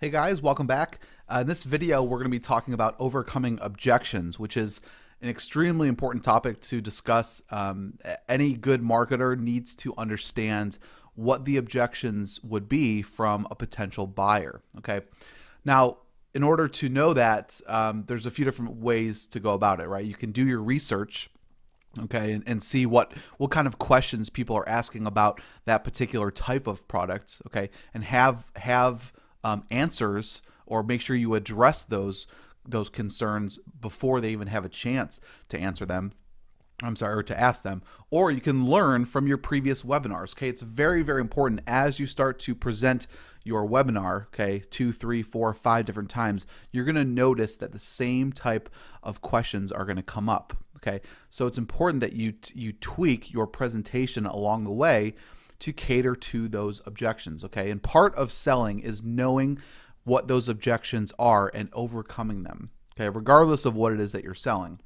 Hey guys, welcome back. In this video, we're going to be talking about overcoming objections, which is an extremely important topic to discuss. Any good marketer needs to understand what the objections would be from a potential buyer. Okay. Now, in order to know that, there's a few different ways to go about it, right? You can do your research, okay, and see what kind of questions people are asking about that particular type of product, okay, and have answers, or make sure you address those concerns before they even have a chance to answer them. Or to ask them. Or you can learn from your previous webinars. Okay, it's very, very important as you start to present your webinar, okay, 2, 3, 4, 5 different times, you're going to notice that the same type of questions are going to come up. Okay, so it's important that you tweak your presentation along the way to cater to those objections. Okay, and part of selling is knowing what those objections are and overcoming them. Okay, regardless of what it is that you're selling.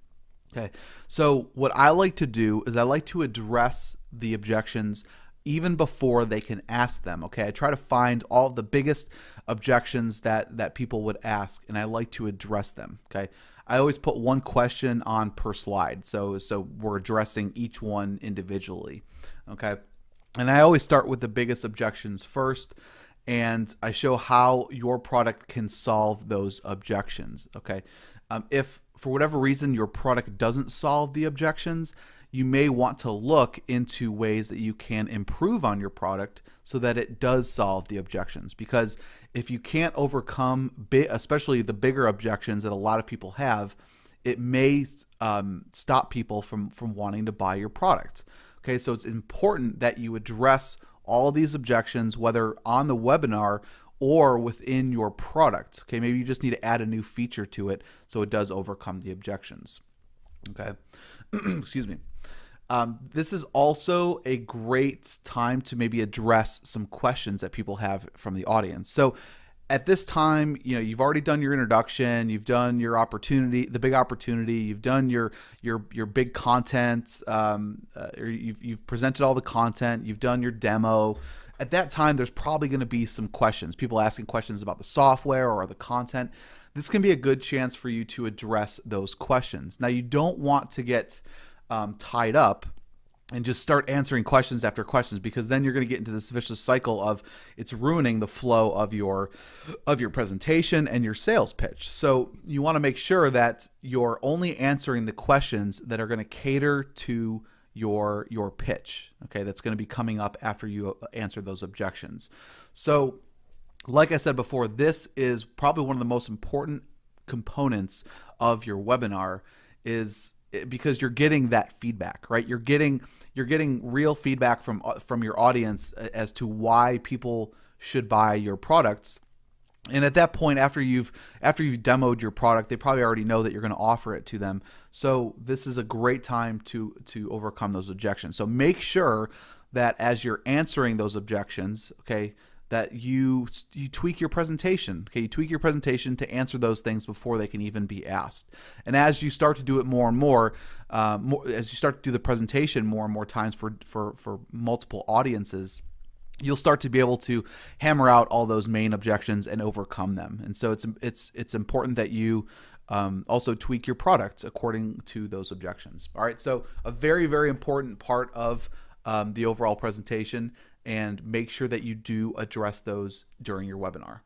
Okay, so what I like to do is I like to address the objections even before they can ask them. Okay, I try to find all of the biggest objections that people would ask, and I like to address them. Okay, I always put one question on per slide, so we're addressing each one individually. Okay, and I always start with the biggest objections first, and I show how your product can solve those objections. Okay, if for whatever reason your product doesn't solve the objections, you may want to look into ways that you can improve on your product so that it does solve the objections. Because if you can't overcome, especially the bigger objections that a lot of people have, it may stop people from wanting to buy your product. Okay, so it's important that you address all of these objections, whether on the webinar or within your product. Okay, maybe you just need to add a new feature to it so it does overcome the objections. Okay, excuse me. This is also a great time to maybe address some questions that people have from the audience. So at this time, you've already done your introduction, you've done your opportunity, the big opportunity, you've done your big content, or you've presented all the content, you've done your demo. At that time, there's probably going to be some questions, people asking questions about the software or the content. This can be a good chance for you to address those questions. Now, you don't want to get tied up and just start answering questions after questions, because then you're going to get into this vicious cycle of it's ruining the flow of your presentation and your sales pitch. So you want to make sure that you're only answering the questions that are going to cater to your pitch. Okay, that's going to be coming up after you answer those objections. So like I said before, this is probably one of the most important components of your webinar, is because you're getting that feedback, right? You're getting real feedback from your audience as to why people should buy your products. And at that point, after you've demoed your product, they probably already know that you're going to offer it to them. So this is a great time to overcome those objections. So make sure that as you're answering those objections, okay, that you tweak your presentation. Okay, you tweak your presentation to answer those things before they can even be asked. And as you start to do it more and more, as you start to do the presentation more and more times for multiple audiences, you'll start to be able to hammer out all those main objections and overcome them. And so it's important that you also tweak your product according to those objections. All right, so a very, very important part of the overall presentation, and make sure that you do address those during your webinar.